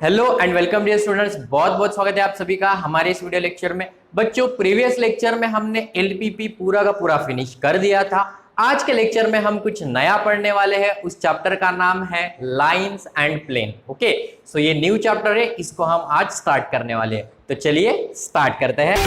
Hello and welcome dear students, बहुत बहुत स्वागत है आप सभी का हमारे इस वीडियो लेक्चर में। बच्चों, प्रीवियस लेक्चर में हमने एलपीपी पूरा का पूरा फिनिश कर दिया था। आज के लेक्चर में हम कुछ नया पढ़ने वाले हैं। उस चैप्टर का नाम है lines and plane. Okay, so ये न्यू चैप्टर है, इसको हम आज स्टार्ट करने वाले हैं। तो चलिए स्टार्ट करते हैं।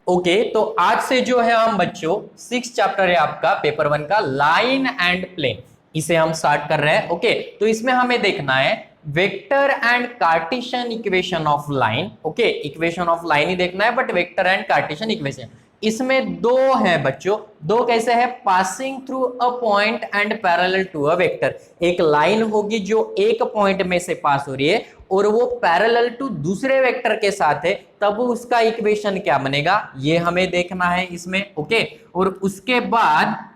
ओके, तो आज से जो है हम बच्चों 6 चैप्टर है आपका पेपर 1 का, लाइन एंड प्लेन, इसे हम स्टार्ट कर रहे हैं। ओके, तो इसमें हमें देखना है vector and Cartesian equation of line. Okay, equation of line ही देखना है, but vector and Cartesian equation इसमें दो है बच्चों। दो कैसे है? Passing through a point and parallel to a vector. एक लाइन होगी जो एक पॉइंट में से पास हो रही है और वो पैरेलल टू दूसरे वेक्टर के साथ है, तब उसका इक्वेशन क्या बनेगा ये हमें देखना है इसमें। ओके, और उसके बाद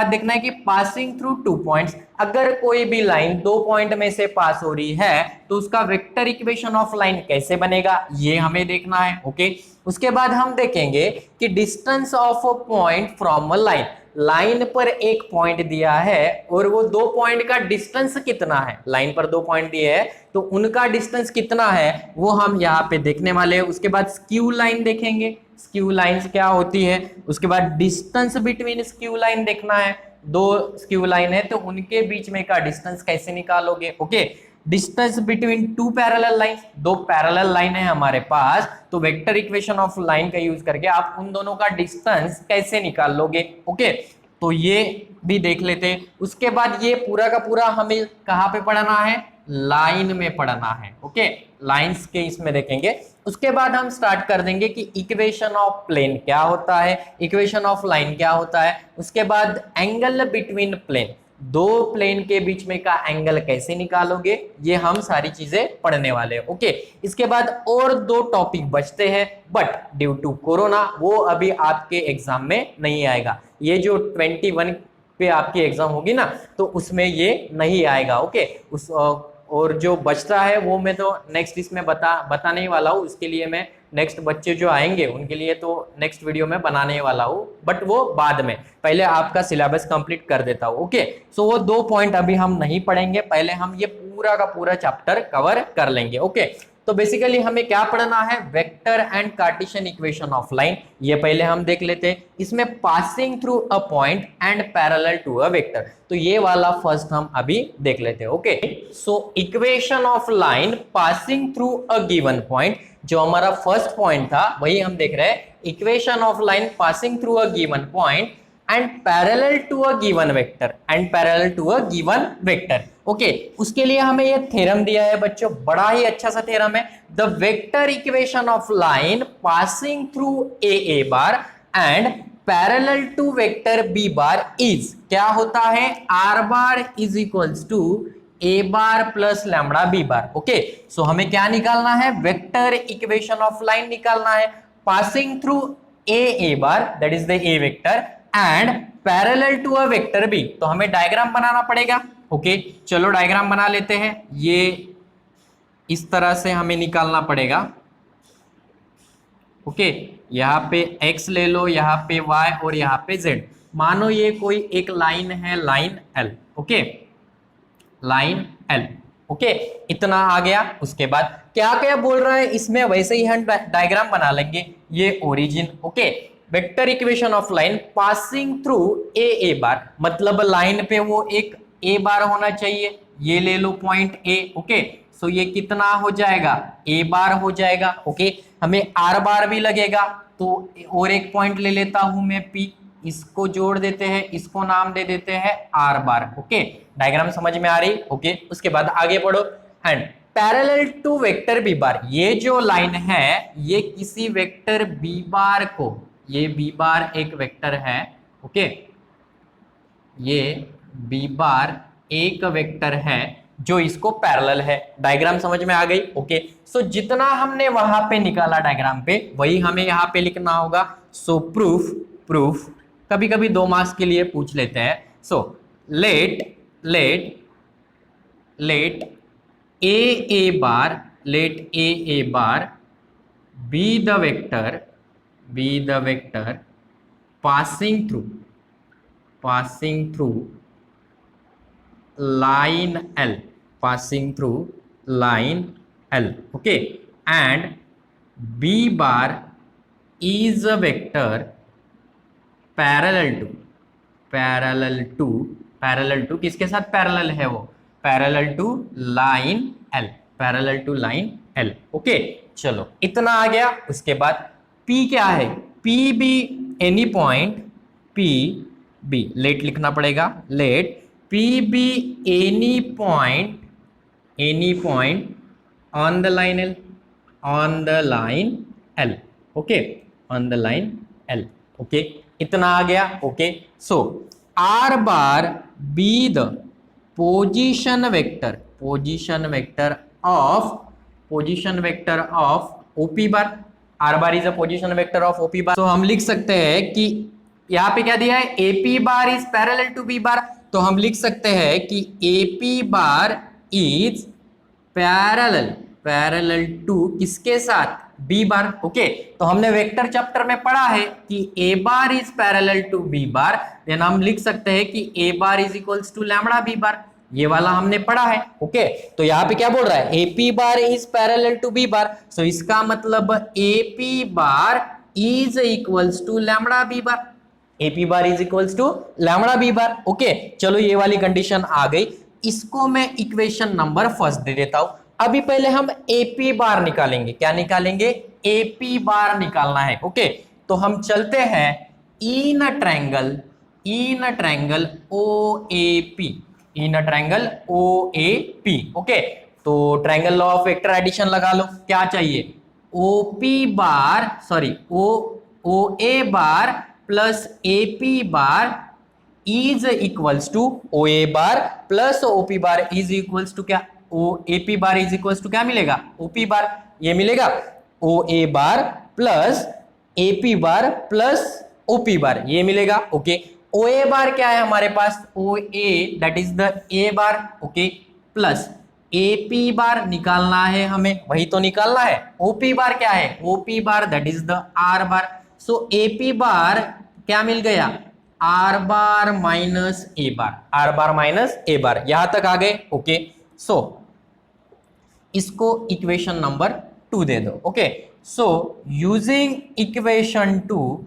देखना है कि पासिंग थ्रू 2 पॉइंट्स, अगर कोई भी लाइन 2 पॉइंट में से पास हो रही है तो उसका वेक्टर इक्वेशन ऑफ लाइन कैसे बनेगा ये हमें देखना है। ओके, उसके बाद हम देखेंगे कि distance of a point from a line, line पर एक पॉइंट दिया है और वो 2 पॉइंट का डिस्टेंस कितना है। लाइन पर 2 पॉइंट दिए हैं तो उनका डिस्टेंस कितना है वो हम यहाँ पे देखने वाले हैं। उसके बाद स्क्यू लाइन देखेंगे, स्क्यू लाइंस क्या होती है। उसके बाद डिस्टेंस बिटवीन स्क्यू लाइन देखना है, 2 स्क्यू लाइन है तो उनके बीच में का डिस्टेंस कैसे निकालोगे। Okay, distance between 2 parallel line, 2 parallel line है हमारे पास, तो वेक्टर इक्वेशन ऑफ लाइन का यूज करके आप उन दोनों का डिस्टेंस कैसे निकाल लोगे। ओके, तो ये भी देख लेते हैं। उसके बाद ये पूरा का पूरा हमें कहाँ पे पढ़ना है? लाइन में पढ़ना है। ओके, लाइंस के इसमें देखेंगे। उसके बाद हम स्टार्ट कर देंगे कि इक्वेशन ऑफ प्लेन क्या होता है, इक्वेशन ऑफ लाइन क्या होता है। उसके बाद एंगल बिटवीन प्लेन, 2 प्लेन के बीच में का एंगल कैसे निकालोगे, ये हम सारी चीजें पढ़ने वाले हैं। ओके, इसके बाद और 2 टॉपिक बचते हैं, बट ड्यू टू कोरोना वो अभी आपके एग्जाम में नहीं आएगा। ये जो 21 पे आपकी एग्जाम होगी ना, तो उसमें ये नहीं आएगा। ओके, और जो बचता है वो मैं तो नेक्स्ट इसमें बताने ही वाला हूँ। उसके लिए मैं नेक्स्ट बच्चे जो आएंगे उनके लिए तो नेक्स्ट वीडियो में बनाने वाला हूँ, बट वो बाद में, पहले आपका सिलेबस कंप्लीट कर देता हूँ। ओके, सो वो 2 पॉइंट अभी हम नहीं पढ़ेंगे, पहले हम ये पूरा का पूरा चैप्टर कवर कर लेंगे। ओके, तो बेसिकली हमें क्या पढ़ना है? Vector and Cartesian equation of line, ये पहले हम देख लेते हैं। इसमें passing through a point and parallel to a vector, तो ये वाला फर्स्ट हम अभी देख लेते हैं। Okay, so equation of line passing through a given point, जो हमारा फर्स्ट पॉइंट था वही हम देख रहे हैं। Equation of line passing through a given point and parallel to a given vector and parallel to a given vector। Okay, उसके लिए हमें ये थ्योरम दिया है बच्चों, बड़ा ही अच्छा सा थ्योरम है। The vector equation of line passing through A bar and parallel to vector B bar is, क्या होता है? R bar is equals to A bar plus lambda B bar. Okay, so हमें क्या निकालना है? वेक्टर इक्वेशन ऑफ लाइन निकालना है passing through A bar, that is the a vector, and parallel to a vector B. तो हमें diagram बनाना पड़ेगा। Okay, चलो डायग्राम बना लेते हैं। ये इस तरह से हमें निकालना पड़ेगा। ओके, यहाँ पे x ले लो, यहाँ पे y और यहाँ पे z। मानो ये कोई एक लाइन है, line L। Okay, line L। Okay, इतना आ गया। उसके बाद क्या क्या बोल रहा है इसमें, वैसे ही हम डायग्राम बना लेंगे। ये origin. Okay, vector equation of line passing through A bar, मतलब लाइन पे वो एक ए बार होना चाहिए। ये ले लो पॉइंट ए। ओके, सो ये कितना हो जाएगा? ए बार हो जाएगा। ओके, हमें आर बार भी लगेगा, तो और एक पॉइंट ले लेता हूं मैं पी, इसको जोड़ देते हैं, इसको नाम दे देते हैं आर बार। ओके, डायग्राम समझ में आ रही? ओके, उसके बाद आगे बढ़ो। And parallel to vector B bar, ये जो लाइन है ये किसी वेक्टर बी बार को, ये बी बार एक वेक्टर है। ओके, ये बी बार एक वेक्टर है जो इसको पैरेलल है। डायग्राम समझ में आ गई? ओके, सो जितना हमने वहां पे निकाला डायग्राम पे वही हमें यहाँ पे लिखना होगा। सो प्रूफ कभी कभी 2 मार्क्स के लिए पूछ लेते हैं। सो let A bar be the vector passing through line L। passing through line L, okay, and B bar is a vector parallel to किसके साथ पैरेलल है वो, parallel to line L, parallel to line L, okay. चलो इतना आ गया। उसके बाद P क्या है, P be any point P B, let लिखना पड़ेगा, let P be any point on the line L, on the line L, okay, on the line L, okay, इतना आ गया, okay. So R bar be the position vector of OP bar, R bar is a position vector of OP bar. तो हम लिख सकते हैं कि यहाँ पे क्या दिया है, AP bar is parallel to B bar, तो हम लिख सकते हैं कि AP bar is parallel to किसके साथ, B बार, ओके। तो हमने वेक्टर चैप्टर में पढ़ा है कि A bar is parallel to B bar, then हम लिख सकते हैं कि A bar is equals to lambda B bar, ये वाला हमने पढ़ा है, ओके। तो यहाँ पे क्या बोल रहा है, AP bar is parallel to B bar, so इसका मतलब AP bar is equals to lambda B bar, AP bar is equals to lambda B bar, okay. चलो ये वाली कंडीशन आ गई, इसको मैं इक्वेशन नंबर फर्स्ट दे देता हूं। अभी पहले हम AP बार निकालेंगे, क्या निकालेंगे, AP बार निकालना है, ओके। तो हम चलते हैं इन ट्रायंगल OAP, ओके। तो triangle law of vector addition लगा लो, क्या चाहिए, OA bar plus AP bar is equals to OA bar plus OP bar is equals to क्या, AP bar is equals to क्या मिलेगा, OP बार, ये मिलेगा OA bar plus AP bar plus OP bar, ये मिलेगा, okay. OA bar क्या है हमारे पास, OA that is the A bar, okay, plus AP बार निकालना है हमें, वही तो निकालना है। OP बार क्या है, OP bar that is the R bar, so AP बार क्या मिल गया, R bar minus A bar, R bar minus A बार, यहां तक आ गए, ओके। सो इसको इक्वेशन नंबर 2 दे दो, okay. So using equation 2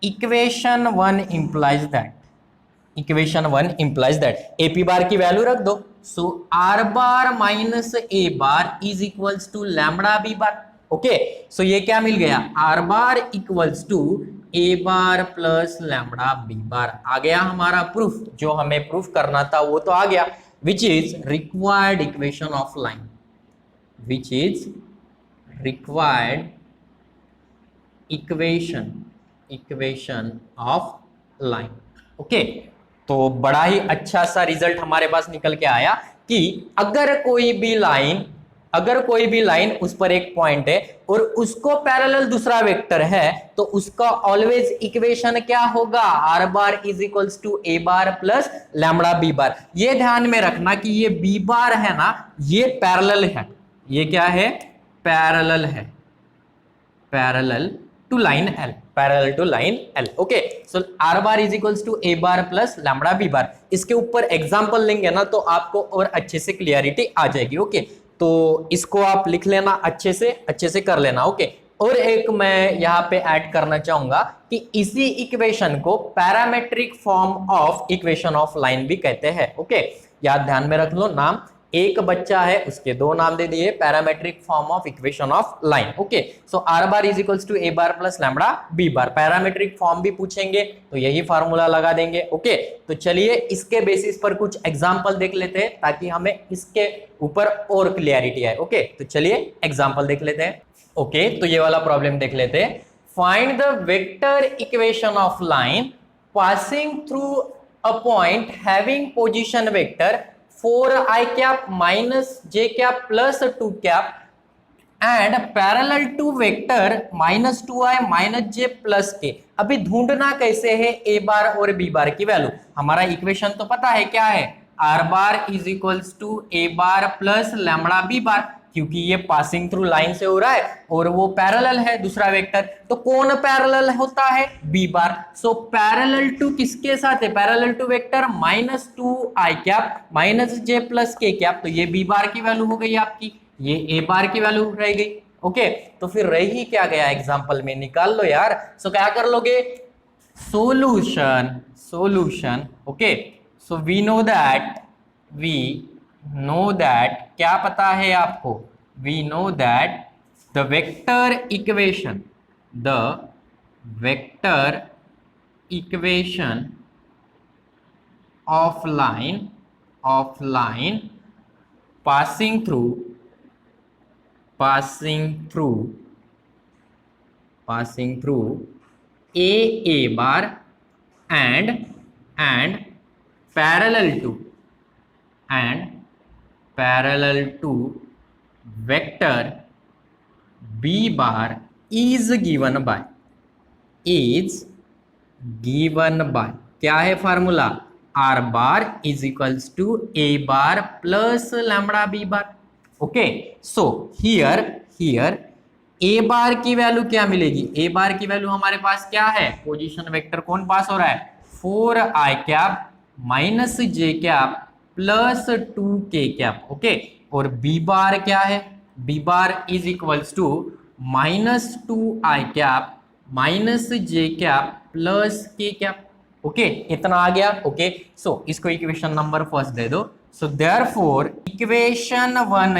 equation 1 implies that AP bar की वैल्यू रख दो, so R bar minus A bar is equals to lambda B bar, okay. So ये क्या मिल गया, R bar equals to A bar plus lambda B bar, आ गया हमारा प्रूफ, जो हमें प्रूफ करना था वो तो आ गया, which is required equation of line, equation of line, okay. तो बड़ा ही अच्छा सा रिजल्ट हमारे पास निकल के आया कि अगर कोई भी लाइन उस पर एक पॉइंट है और उसको पैरेलल दूसरा वेक्टर है, तो उसका ऑलवेज इक्वेशन क्या होगा, R bar is equals to A bar plus lambda B bar. ये ध्यान में रखना कि ये B बार है ना, ये पैरेलल है, ये क्या है, parallel to line L, okay. So R bar is equals to A bar plus lambda B bar. इसके ऊपर एग्जांपल लेंगे ना तो आपको और अच्छे से क्लियरिटी आ जाएगी, ओके। तो इसको आप लिख लेना, अच्छे से कर लेना, ओके। और एक मैं यहाँ पे ऐड करना चाहूंगा कि इसी इक्वेशन को parametric form of equation of line भी कहते हैं, ओके। याद ध्यान में रख लो, नाम एक बच्चा है उसके दो नाम दे दिए, parametric form of equation of line, okay. So R bar is equals to A bar plus lambda B bar, parametric form भी पूछेंगे तो यही फार्मूला लगा देंगे, ओके। तो चलिए इसके बेसिस पर कुछ एग्जांपल देख लेते हैं ताकि हमें इसके ऊपर और क्लियरिटी आए, ओके। तो चलिए एग्जांपल देख लेते हैं, ओके। तो ये वाला प्रॉब्लम देख लेते हैं, find the vector equation of line passing through a point having position vector 4i cap minus j cap plus 2 cap and parallel to vector minus 2i minus j plus k। अभी ढूंढना कैसे है A बार और B बार की value, हमारा equation तो पता है क्या है, R bar is equals to A bar plus lambda B bar. क्योंकि ये पासिंग थ्रू लाइन से हो रहा है और वो पैरेलल है दूसरा वेक्टर, तो कौन पैरेलल होता है, B bar. So parallel to किसके साथ है, parallel to vector minus two I cap minus J plus K cap, तो ये बी बार की वैल्यू हो गई आपकी, ये ए बार की वैल्यू रह गई। ओके, तो फिर रह ही क्या गया एग्जाम्पल में, निकाल लो यार। सो क्या कर लोगे, solution. Okay, so we know that क्या पता है आपको, we know that the vector equation of line passing through a bar and parallel to vector b bar is given by क्या है formula, R bar is equals to A bar plus lambda B bar. Okay, so here A bar की value क्या मिलेगी, ए bar की value हमारे पास क्या है, position vector कौन पास हो रहा है, 4i cap minus J cap plus 2k cap. Okay, और बी बार क्या है, B bar is equals to minus 2i cap minus J cap plus K cap. Okay, इतना आ गया। ओके, सो इसको इक्वेशन नंबर फर्स्ट दे दो। So therefore equation one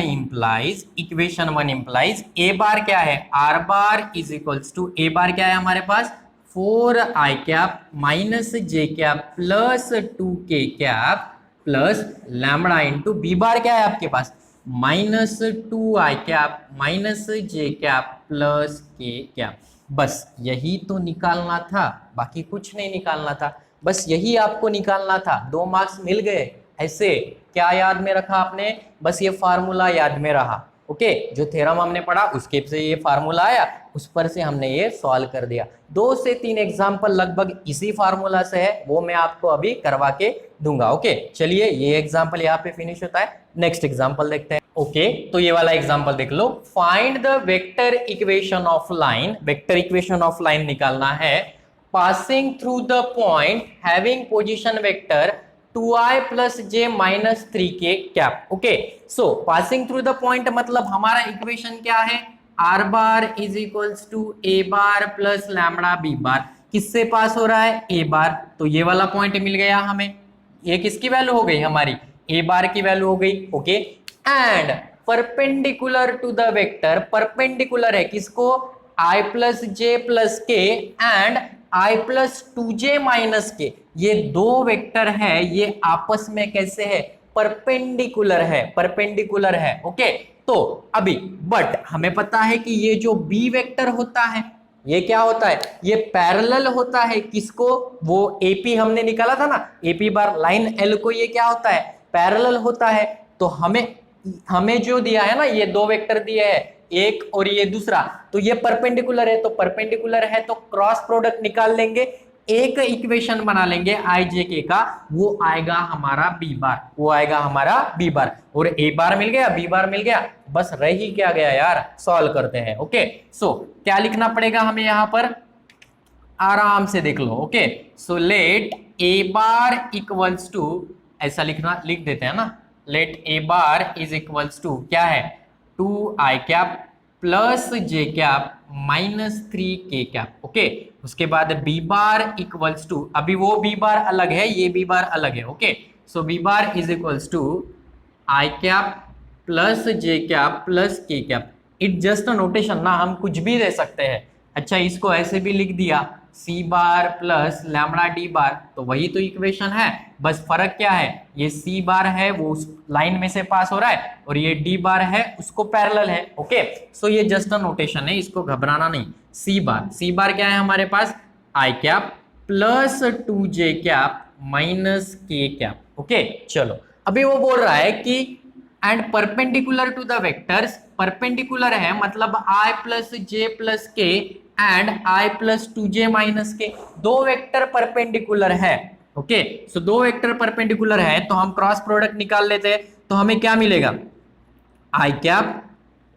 implies A bar क्या है, R bar is equals to A bar क्या है हमारे पास 4i cap minus J cap plus 2k cap plus lambda into B bar क्या है आपके पास minus 2i cap minus J cap plus K cap. बस यही तो निकालना था, बाकी कुछ नहीं निकालना था, बस यही आपको निकालना था। 2 मार्क्स मिल गए। ऐसे क्या याद में रखा आपने, बस ये फार्मूला याद में रहा। ओके, जो थ्योरम हमने पढ़ा उसके से ये फार्मूला आया, उस पर से हमने ये सॉल्व कर दिया। 2 से 3 एग्जाम्पल लगभग इसी फार्मूला से है, वो मैं आपको अभी करवा के दूंगा। ओके, चलिए ये एग्जाम्पल यहाँ पे फिनिश होता है, नेक्स्ट एग्जाम्पल देखते हैं। ओके, तो ये वाला एग्जाम्पल देख लो, find the vector equation of line, vector equation of line निकालना है passing through the point having position vector 2i plus J minus 3k cap. Okay, so passing through the point मतलब हमारा equation क्या है, R bar is equals to A bar plus lambda B bar, किससे pass हो रहा है, ए bar, तो ये वाला पॉइंट मिल गया हमें, ये किसकी वैल्यू हो गई हमारी, ए बार की वैल्यू हो गई। Okay, and perpendicular to the vector, perpendicular है किसको, i plus J plus K and i plus 2j minus K, ये 2 वेक्टर है, ये आपस में कैसे है, परपेंडिकुलर है। ओके, तो अभी बट हमें पता है कि ये जो b वेक्टर होता है ये क्या होता है, ये पैरेलल होता है किसको, वो AP हमने निकाला था ना, AP बार लाइन L को, ये क्या होता है, पैरेलल होता है। तो हमें जो दिया है ना, ये 2 वेक्टर दिए हैं, एक और ये दूसरा, तो ये परपेंडिकुलर है, तो परपेंडिकुलर है तो क्रॉस प्रोडक्ट निकाल लेंगे, एक इक्वेशन बना लेंगे आई जे के का, वो आएगा हमारा बी बार, और ए बार मिल गया, बी बार मिल गया, बस रह ही क्या गया यार, सॉल्व करते हैं। ओके, सो क्या लिखना पड़ेगा हमें यहाँ पर, आराम से देख लो। Okay, so let A bar equals to, ऐसा लिख देते हैं ना, let A bar is equals to क्या है, 2i cap plus J cap minus 3k cap. Okay, उसके बाद बी बार इक्वल्स टू, अभी वो बी बार अलग है, ये बी बार अलग है। Okay, so B bar is equals to I cap plus J cap plus K cap. It just notation ना, हम कुछ भी दे सकते हैं। अच्छा, इसको ऐसे भी लिख दिया सी बार प्लस लैम्बडा डी बार, तो वही तो इक्वेशन है, बस फर्क क्या है, ये सी बार है वो उस लाइन में से पास हो रहा है, और ये डी बार है उसको पैरेलल है। ओके, सो ये जस्ट अ नोटेशन है, इसको घबराना नहीं। सी बार क्या है हमारे पास, I cap plus 2j cap minus K cap. Okay, चलो अभी वो बोल रहा है कि and perpendicular to the vectors, perpendicular है मतलब i plus J plus K and i plus 2j minus K, 2 vector perpendicular है। ओके, सो 2 वेक्टर परपेंडिकुलर है तो हम क्रॉस प्रोडक्ट निकाल लेते हैं, तो हमें क्या मिलेगा, i कैप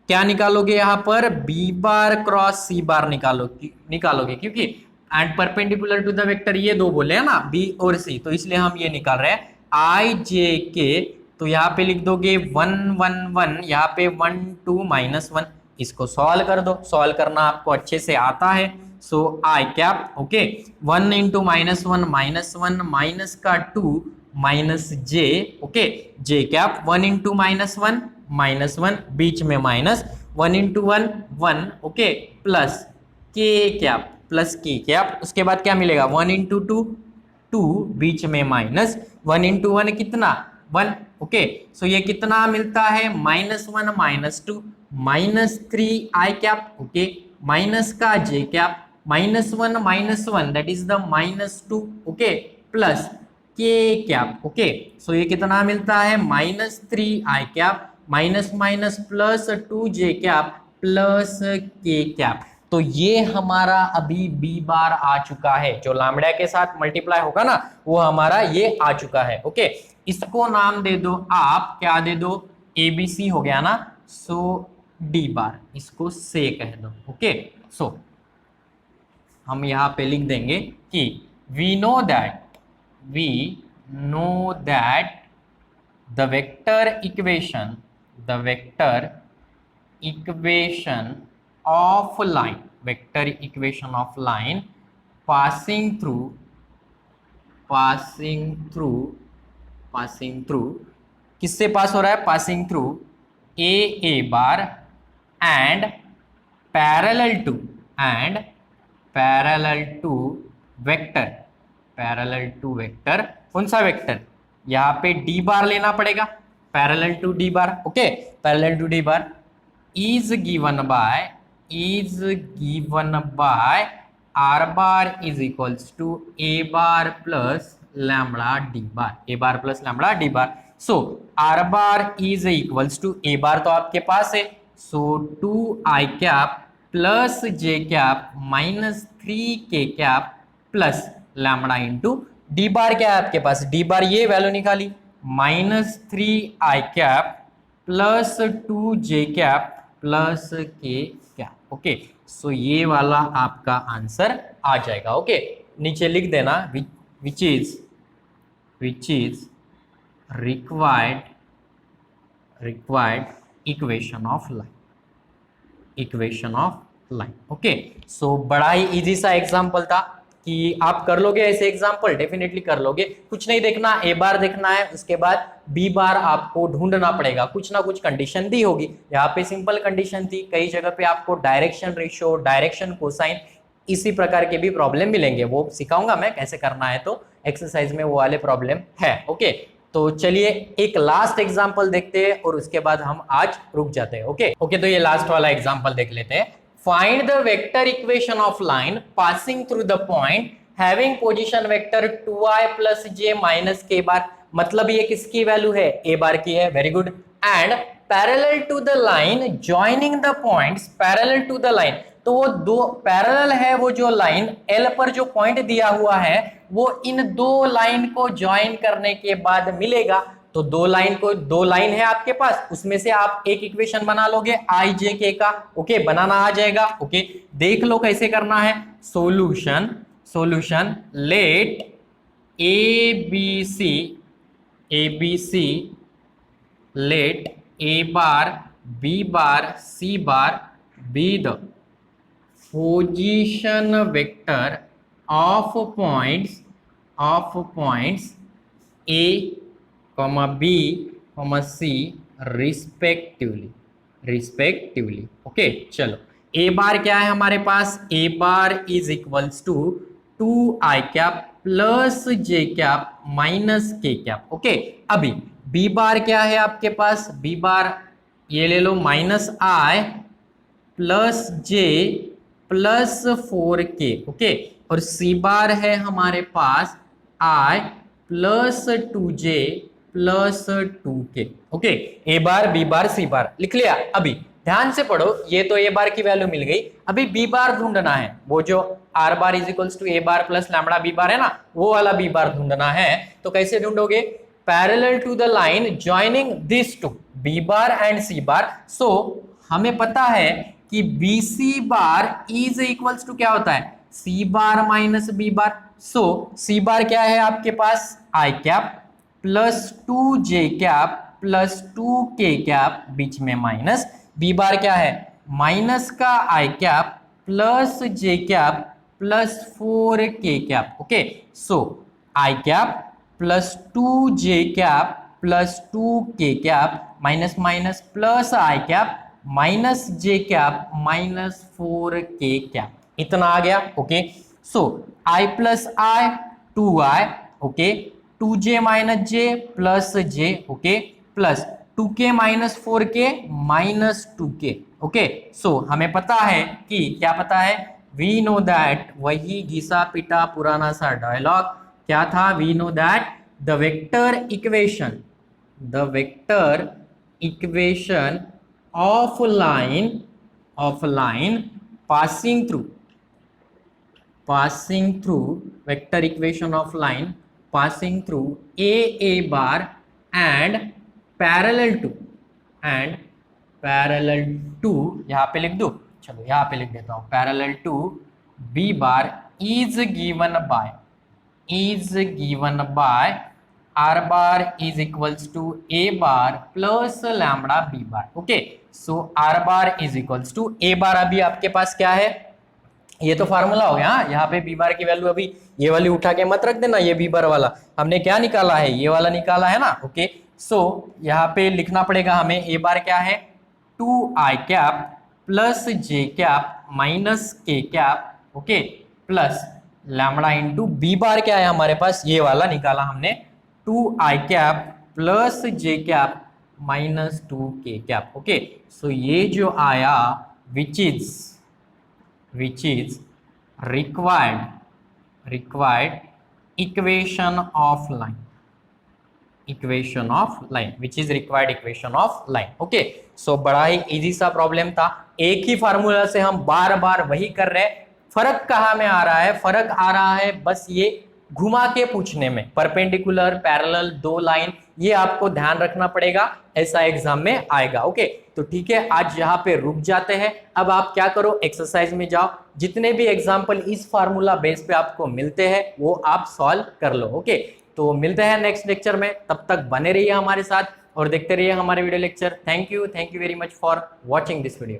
क्या निकालोगे यहाँ पर, बी बार क्रॉस सी बार निकालोगे क्योंकि and perpendicular to the vector ये दो बोले हैं ना, बी और सी, तो इसलिए हम ये निकाल रहे हैं आई जे के। तो यहाँ पे लिख दोगे 1 1 1, यहाँ पे 1 2 -1, इसको सॉल्व कर दो, सॉल्व करना आपको अच्छे से आता है। सो I cap, okay 1 into -1 -1 minus का 2 माइनस जे, ओके जे कैप 1 इंटू -1 -1 बीच में minus 1 into 1 1, okay plus K cap plus K cap, उसके बाद क्या मिलेगा 1 इंटू 2 2 बीच में माइनस 1 इंटू 1 कितना 1, ओके सो ये कितना मिलता है -1 -2 -3 आई कैप, ओके माइनस का J cap -1 -1 that is the -2, okay plus K cap, okay so ये कितना मिलता है -3 I cap minus minus plus 2 J cap plus K cap. तो ये हमारा अभी बी बार आ चुका है, जो लैम्ब्डा के साथ मल्टीप्लाई होगा ना वो हमारा ये आ चुका है, ओके इसको नाम दे दो आप, क्या दे दो, एबीसी हो गया ना, सो डी बार इसको से कह दो, ओके सो हम यहाँ पे लिख देंगे कि we know that the vector equation of line passing through किससे पास हो रहा है, passing through A bar and parallel to vector, कौन सा वेक्टर, यहाँ पे डी बार लेना पड़ेगा, parallel to D bar, okay parallel to D bar is given by R bar is equals to A bar plus lambda D bar, so R bar is equals to A bar तो आपके पास है, so 2 I cap plus J cap minus 3 K cap plus lambda into D बार क्या है आपके पास, D बार ये value निकाली -3 I cap plus 2 J cap plus K cap, okay so ये वाला आपका आंसर आ जाएगा, ओके नीचे लिख देना which is required equation of line, okay so बड़ा ही इजी सा एग्जांपल था कि आप कर लोगे ऐसे एग्जाम्पल, डेफिनेटली कर लोगे, कुछ नहीं देखना, ए बार देखना है, उसके बाद बी बार आपको ढूंढना पड़ेगा, कुछ ना कुछ कंडीशन दी होगी, यहाँ पे सिंपल कंडीशन थी, कई जगह पे आपको डायरेक्शन रेशियो, डायरेक्शन कोसाइन, इसी प्रकार के भी प्रॉब्लम मिलेंगे, वो सिखाऊंगा मैं कैसे करना है, तो एक्सरसाइज में वो वाले प्रॉब्लम है, ओके तो चलिए एक लास्ट एग्जाम्पल देखते हैं और उसके बाद हम आज रुक जाते हैं, ओके तो ये लास्ट वाला एग्जाम्पल देख लेते हैं। Find the vector equation of line passing through the point having position vector 2i plus j minus k bar, मतलब ये किसकी वैल्यू है, a बार की है, very good, and parallel to the line joining the points parallel to the line, तो वो दो parallel है, वो जो लाइन L पर जो पॉइंट दिया हुआ है वो इन दो लाइन को ज्वाइन करने के बाद मिलेगा, तो दो लाइन है आपके पास, उसमें से आप एक इक्वेशन बना लोगे आई जे के का, ओके बनाना आ जाएगा, ओके देख लो कैसे करना है, solution let A B C let A bar B bar C bar be the position vector of points A comma B, comma C respectively, okay चलो ए बार क्या है हमारे पास, A bar is equals to 2 I cap plus J cap minus K cap, okay अभी B bar क्या है आपके पास, बी बार ये ले लो -i plus J plus 4k, okay और सी बार है हमारे पास i plus 2j plus 2k, okay A bar B bar C bar लिख लिया। अभी ध्यान से पढ़ो, ये तो ए बार की वैल्यू मिल गई, अभी बी बार ढूंढना है, वो जो R bar is equals to A bar plus lambda B bar है ना, वो वाला बी बार ढूंढना है, तो कैसे ढूंढोगे, parallel to the line joining this two B bar and C bar, so हमें पता है कि B C bar is equals to क्या होता है, सी बार माइनस बी बार। सो सी बार क्या है आपके पास, I cap plus 2j cap plus 2k cap, बीच में माइनस। बी बार क्या है, माइनस का I cap plus j cap plus 4k cap. Okay, so I cap plus 2j cap plus 2k cap minus minus plus I cap minus j cap minus 4k cap, इतना आ गया। Okay, so i plus I 2i, okay, 2j minus j plus j, okay, plus 2k minus 4k minus 2k। Okay, so हमें पता है कि क्या पता है, वी नो दैट, वही घिसा पिटा पुराना सा डायलॉग क्या था, we know that the vector equation of line passing through vector equation of line passing through a bar and parallel to यहां पे लिख दो, चलो यहां पे लिख देता हूं, parallel to b bar is given by r bar is equals to a bar plus lambda b bar। Okay, so r bar is equals to a bar, अभी आपके पास क्या है, ये तो फार्मूला हो गया। यहाँ पे बी बार की वैल्यू अभी ये वाली उठा के मत रख देना, ये बी बार वाला हमने क्या निकाला है, ये वाला निकाला है ना। ओके, सो यहाँ पे लिखना पड़ेगा हमें, ए बार क्या है, 2i cap plus j cap minus k cap, okay, plus lambda into B bar क्या है हमारे पास, ये वाला निकाला हमने, 2i cap plus j cap minus 2k cap. Okay, so ये जो आया which is required equation of line, which is required equation of line। Okay, so बड़ा ही इजी सा प्रॉब्लम था, एक ही फार्मूला से हम बार बार वही कर रहे हैं। फर्क कहाँ में आ रहा है, फर्क आ रहा है बस ये घुमा के पूछने में, परपेंडिकुलर पैरेलल दो लाइन, ये आपको ध्यान रखना पड़ेगा, ऐसा एग्जाम में आएगा। ओके, तो ठीक है, आज यहाँ पे रुक जाते हैं। अब आप क्या करो, एक्सरसाइज में जाओ, जितने भी एग्जाम्पल इस फार्मूला बेस पे आपको मिलते हैं वो आप सॉल्व कर लो। ओके, तो मिलते हैं नेक्स्ट लेक्चर में, तब तक बने रहिए हमारे साथ और देखते रहिए हमारे video lecture. Thank you very much for watching this video.